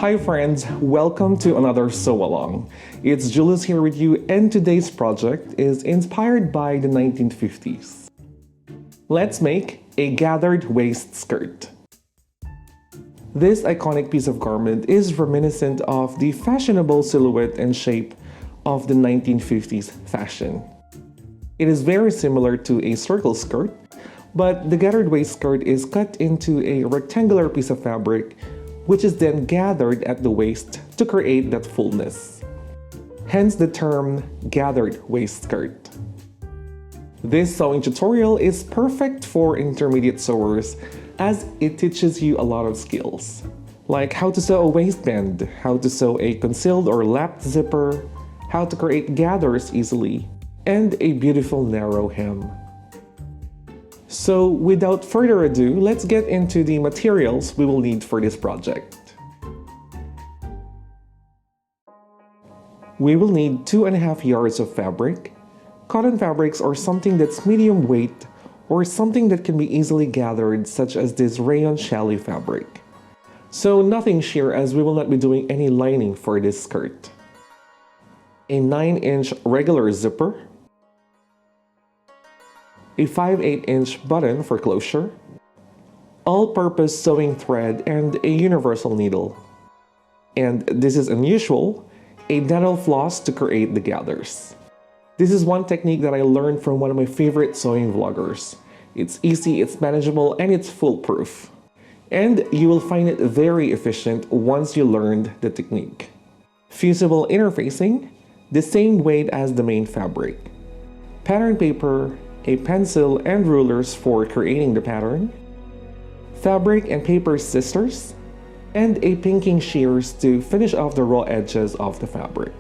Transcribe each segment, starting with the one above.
Hi friends, welcome to another sew along. It's Julius here with you, and today's project is inspired by the 1950s. Let's make a gathered waist skirt. This iconic piece of garment is reminiscent of the fashionable silhouette and shape of the 1950s fashion. It is very similar to a circle skirt, but the gathered waist skirt is cut into a rectangular piece of fabric which is then gathered at the waist to create that fullness. Hence the term gathered waist skirt. This sewing tutorial is perfect for intermediate sewers as it teaches you a lot of skills, like how to sew a waistband, how to sew a concealed or lapped zipper, how to create gathers easily, and a beautiful narrow hem. So without further ado, let's get into the materials we will need for this project. We will need 2.5 yards of fabric, cotton fabrics or something that's medium weight or something that can be easily gathered such as this rayon challis fabric. So nothing sheer as we will not be doing any lining for this skirt. A 9-inch regular zipper, a 5/8-inch button for closure, all-purpose sewing thread, and a universal needle. And this is unusual, a dental floss to create the gathers. This is one technique that I learned from one of my favorite sewing vloggers. It's easy, it's manageable, and it's foolproof. And you will find it very efficient once you learned the technique. Fusible interfacing, the same weight as the main fabric. Pattern paper, a pencil and rulers for creating the pattern, fabric and paper scissors, and a pinking shears to finish off the raw edges of the fabric.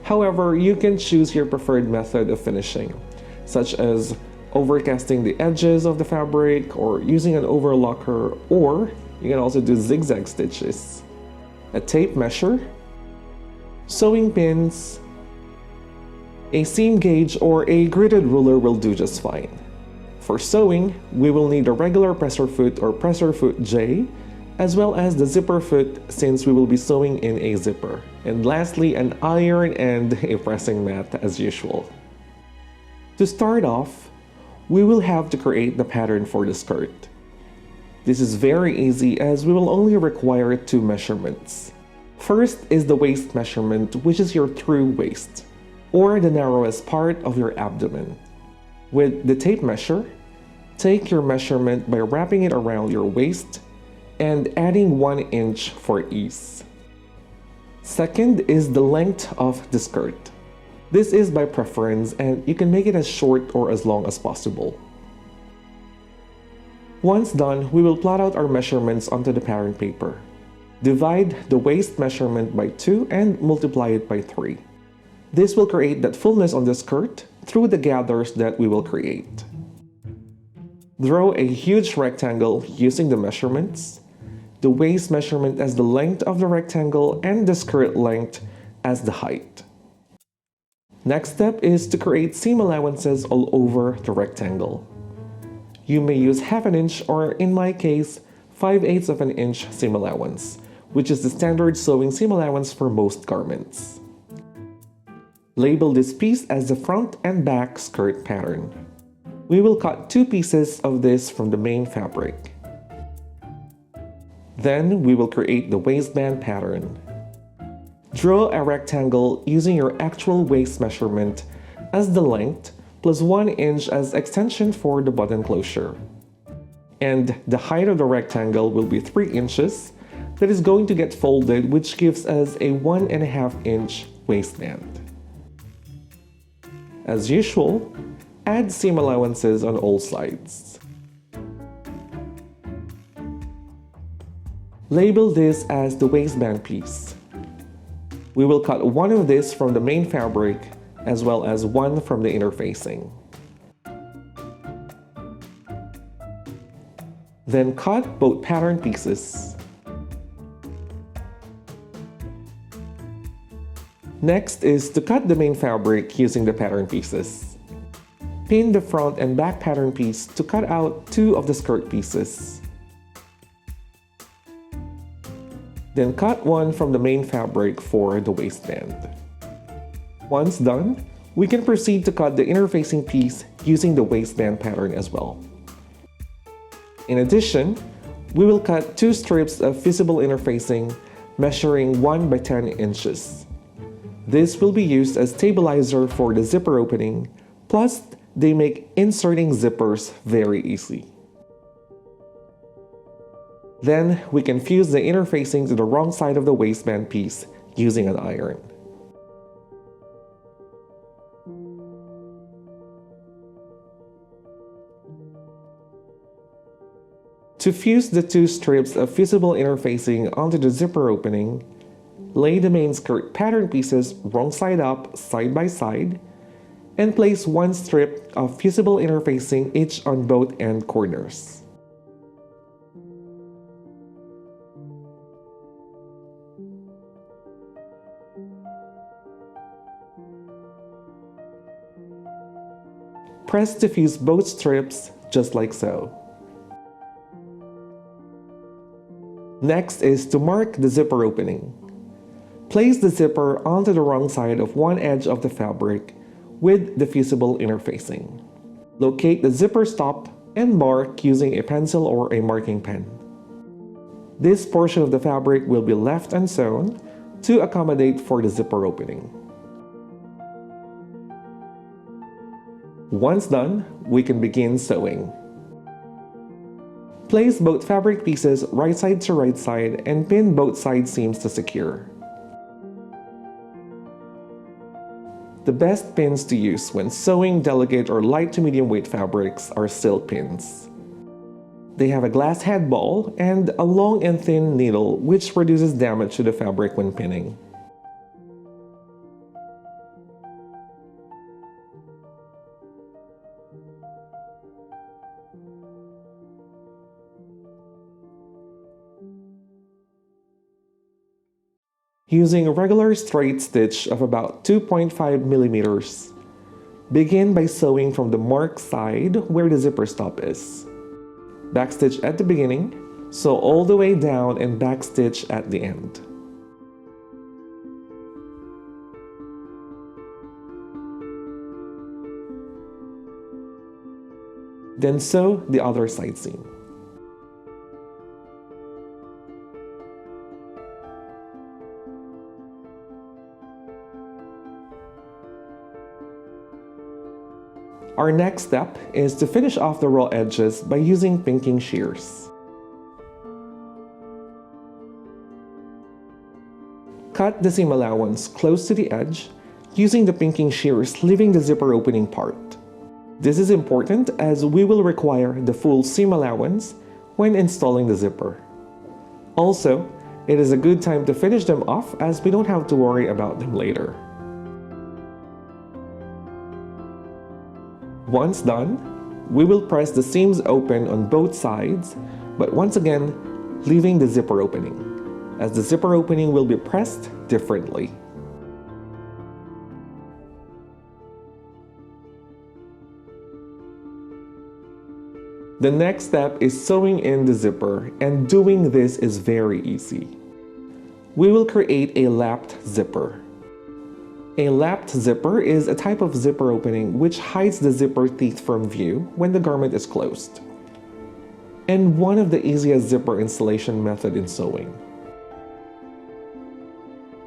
However, you can choose your preferred method of finishing, such as overcasting the edges of the fabric or using an overlocker, or you can also do zigzag stitches, a tape measure, sewing pins, a seam gauge or a gridded ruler will do just fine. For sewing, we will need a regular presser foot or presser foot J, as well as the zipper foot since we will be sewing in a zipper. And lastly, an iron and a pressing mat as usual. To start off, we will have to create the pattern for the skirt. This is very easy as we will only require 2 measurements. First is the waist measurement, which is your true waist, or the narrowest part of your abdomen. With the tape measure, take your measurement by wrapping it around your waist and adding 1 inch for ease. Second is the length of the skirt. This is by preference and you can make it as short or as long as possible. Once done, we will plot out our measurements onto the pattern paper. Divide the waist measurement by 2 and multiply it by 3. This will create that fullness on the skirt through the gathers that we will create. Draw a huge rectangle using the measurements, the waist measurement as the length of the rectangle and the skirt length as the height. Next step is to create seam allowances all over the rectangle. You may use 1/2 inch or in my case 5/8 of an inch seam allowance, which is the standard sewing seam allowance for most garments. Label this piece as the front and back skirt pattern. We will cut 2 pieces of this from the main fabric. Then we will create the waistband pattern. Draw a rectangle using your actual waist measurement as the length plus 1 inch as extension for the button closure. And the height of the rectangle will be 3 inches that is going to get folded, which gives us a 1.5 inch waistband. As usual, add seam allowances on all sides. Label this as the waistband piece. We will cut 1 of this from the main fabric as well as 1 from the interfacing. Then cut both pattern pieces. Next is to cut the main fabric using the pattern pieces. Pin the front and back pattern piece to cut out 2 of the skirt pieces. Then cut one from the main fabric for the waistband. Once done, we can proceed to cut the interfacing piece using the waistband pattern as well. In addition, we will cut 2 strips of visible interfacing measuring 1 by 10 inches. This will be used as stabilizer for the zipper opening, plus they make inserting zippers very easy. Then we can fuse the interfacing to the wrong side of the waistband piece using an iron. To fuse the 2 strips of visible interfacing onto the zipper opening, lay the main skirt pattern pieces wrong side up, side by side, and place 1 strip of visible interfacing each on both end corners. Press to fuse both strips just like so. Next is to mark the zipper opening. Place the zipper onto the wrong side of one edge of the fabric with the visible interfacing. Locate the zipper stop and mark using a pencil or a marking pen. This portion of the fabric will be left unsewn to accommodate for the zipper opening. Once done, we can begin sewing. Place both fabric pieces right side to right side and pin both side seams to secure. The best pins to use when sewing delicate or light to medium weight fabrics are silk pins. They have a glass head ball and a long and thin needle which reduces damage to the fabric when pinning. Using a regular straight stitch of about 2.5 millimeters, begin by sewing from the marked side where the zipper stop is. Backstitch at the beginning, sew all the way down and backstitch at the end. Then sew the other side seam. Our next step is to finish off the raw edges by using pinking shears. Cut the seam allowance close to the edge using the pinking shears, leaving the zipper opening part. This is important as we will require the full seam allowance when installing the zipper. Also, it is a good time to finish them off as we don't have to worry about them later. Once done, we will press the seams open on both sides, but once again, leaving the zipper opening, as the zipper opening will be pressed differently. The next step is sewing in the zipper, and doing this is very easy. We will create a lapped zipper. A lapped zipper is a type of zipper opening which hides the zipper teeth from view when the garment is closed, and one of the easiest zipper installation method in sewing.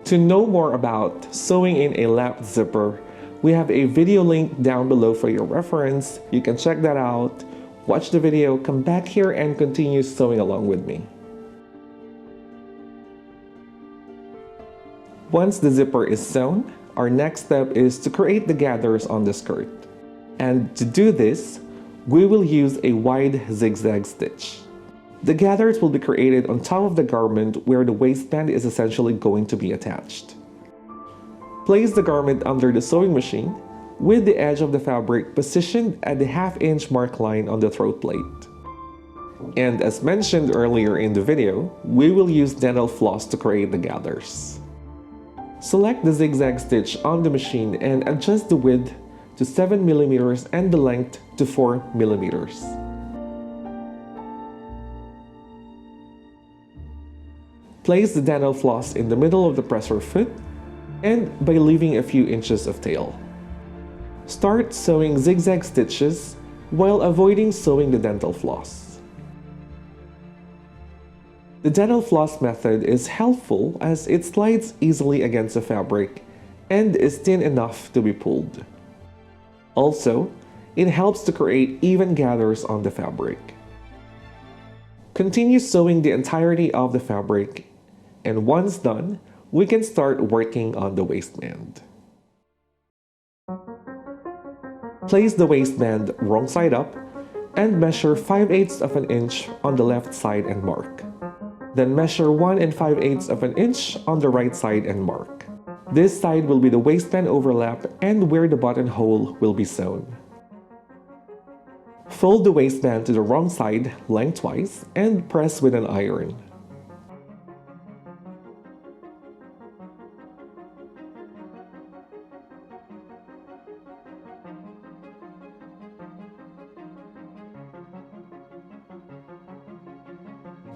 To know more about sewing in a lapped zipper, we have a video link down below for your reference. You can check that out, watch the video, come back here and continue sewing along with me. Once the zipper is sewn, our next step is to create the gathers on the skirt. And to do this, we will use a wide zigzag stitch. The gathers will be created on top of the garment where the waistband is essentially going to be attached. Place the garment under the sewing machine with the edge of the fabric positioned at the half-inch mark line on the throat plate. And as mentioned earlier in the video, we will use dental floss to create the gathers. Select the zigzag stitch on the machine and adjust the width to 7 mm and the length to 4 mm. Place the dental floss in the middle of the presser foot and by leaving a few inches of tail. Start sewing zigzag stitches while avoiding sewing the dental floss. The dental floss method is helpful as it slides easily against the fabric and is thin enough to be pulled. Also, it helps to create even gathers on the fabric. Continue sewing the entirety of the fabric, and once done, we can start working on the waistband. Place the waistband wrong side up and measure 5/8 of an inch on the left side and mark. Then measure 1 5/8 of an inch on the right side and mark. This side will be the waistband overlap and where the buttonhole will be sewn. Fold the waistband to the wrong side lengthwise and press with an iron.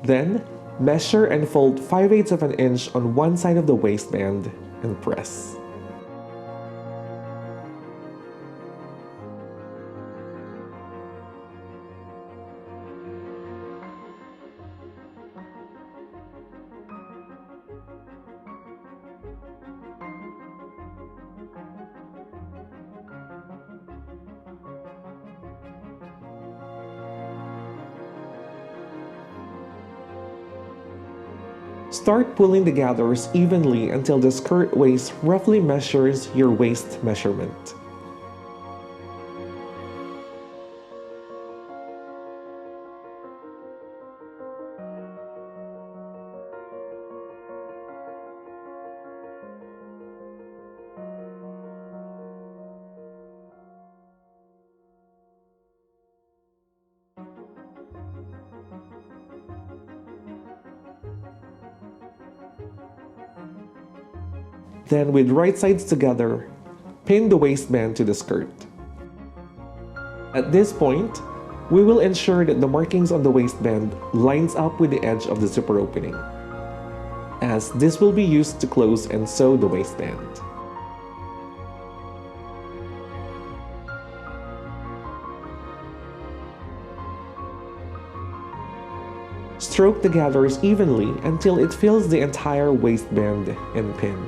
Then, measure and fold 5/8 of an inch on one side of the waistband and press. Start pulling the gathers evenly until the skirt waist roughly measures your waist measurement. Then with right sides together, pin the waistband to the skirt. At this point, we will ensure that the markings on the waistband lines up with the edge of the zipper opening, as this will be used to close and sew the waistband. Stroke the gathers evenly until it fills the entire waistband and pin.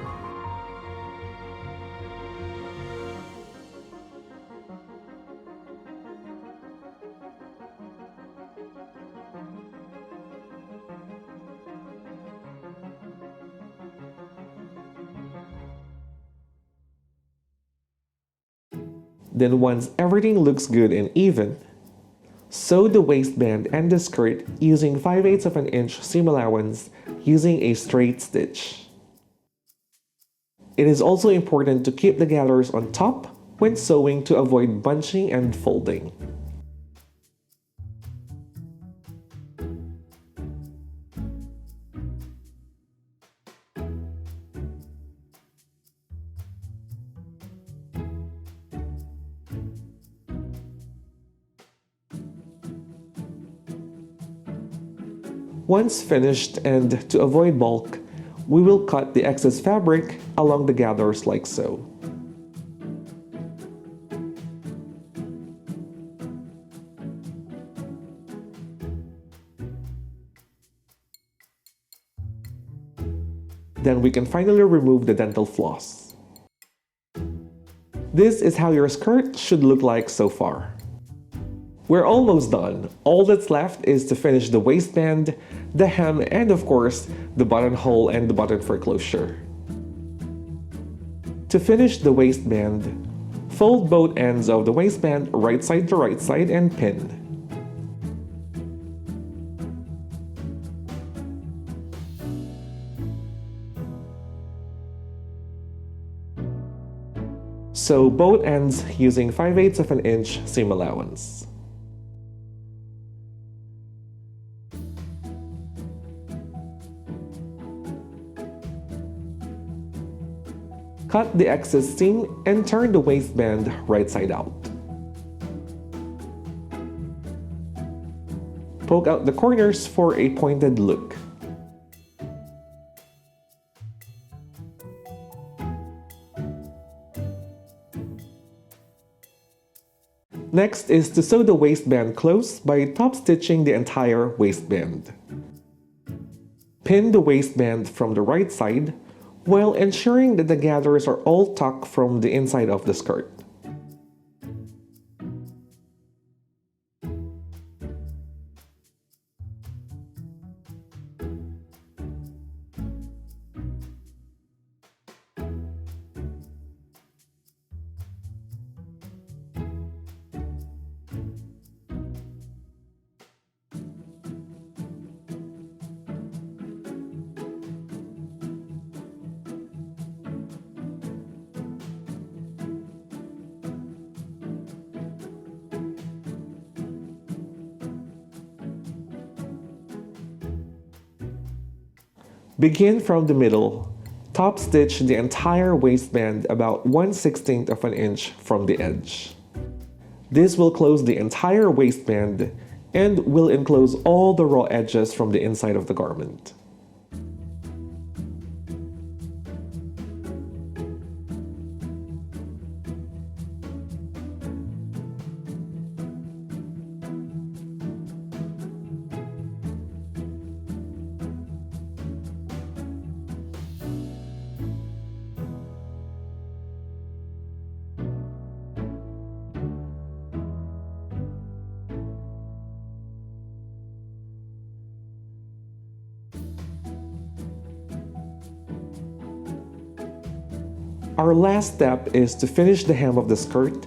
Then once everything looks good and even, sew the waistband and the skirt using 5/8 of an inch seam allowance using a straight stitch. It is also important to keep the gathers on top when sewing to avoid bunching and folding. Once finished, and to avoid bulk, we will cut the excess fabric along the gathers like so. Then we can finally remove the dental floss. This is how your skirt should look like so far. We're almost done. All that's left is to finish the waistband, the hem, and of course, the buttonhole and the button for closure. To finish the waistband, fold both ends of the waistband right side to right side and pin. Sew both ends using 5/8 of an inch seam allowance. Cut the excess seam and turn the waistband right side out. Poke out the corners for a pointed look. Next is to sew the waistband close by top stitching the entire waistband. Pin the waistband from the right side while ensuring that the gathers are all tucked from the inside of the skirt. Begin from the middle. Top stitch the entire waistband about 1/16 of an inch from the edge. This will close the entire waistband and will enclose all the raw edges from the inside of the garment. Our last step is to finish the hem of the skirt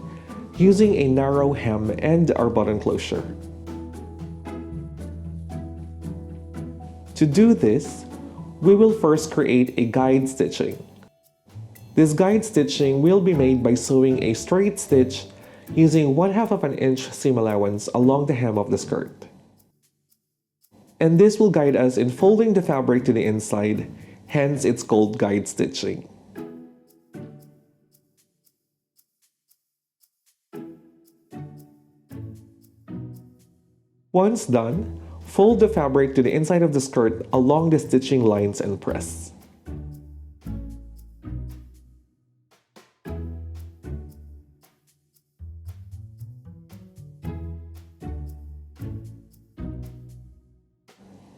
using a narrow hem and our button closure. To do this, we will first create a guide stitching. This guide stitching will be made by sewing a straight stitch using 1/2 of an inch seam allowance along the hem of the skirt. And this will guide us in folding the fabric to the inside, hence it's called guide stitching. Once done, fold the fabric to the inside of the skirt along the stitching lines and press.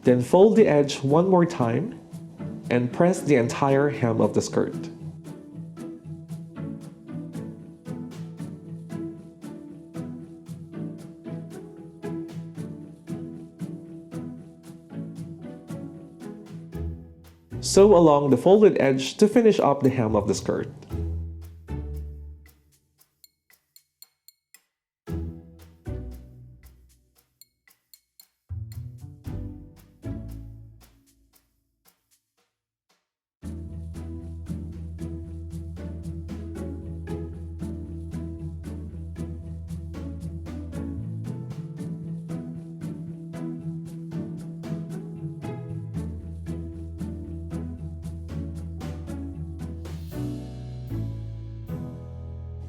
Then fold the edge one more time and press the entire hem of the skirt. Sew along the folded edge to finish up the hem of the skirt.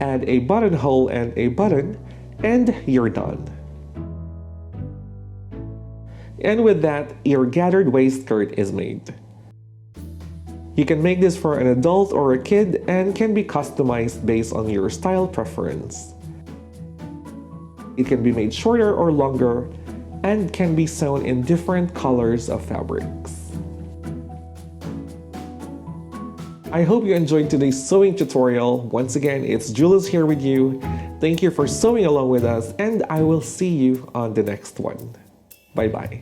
Add a buttonhole and a button, and you're done. And with that, your gathered waist skirt is made. You can make this for an adult or a kid and can be customized based on your style preference. It can be made shorter or longer and can be sewn in different colors of fabrics. I hope you enjoyed today's sewing tutorial. Once again, it's Julius here with you. Thank you for sewing along with us, and I will see you on the next one. Bye-bye.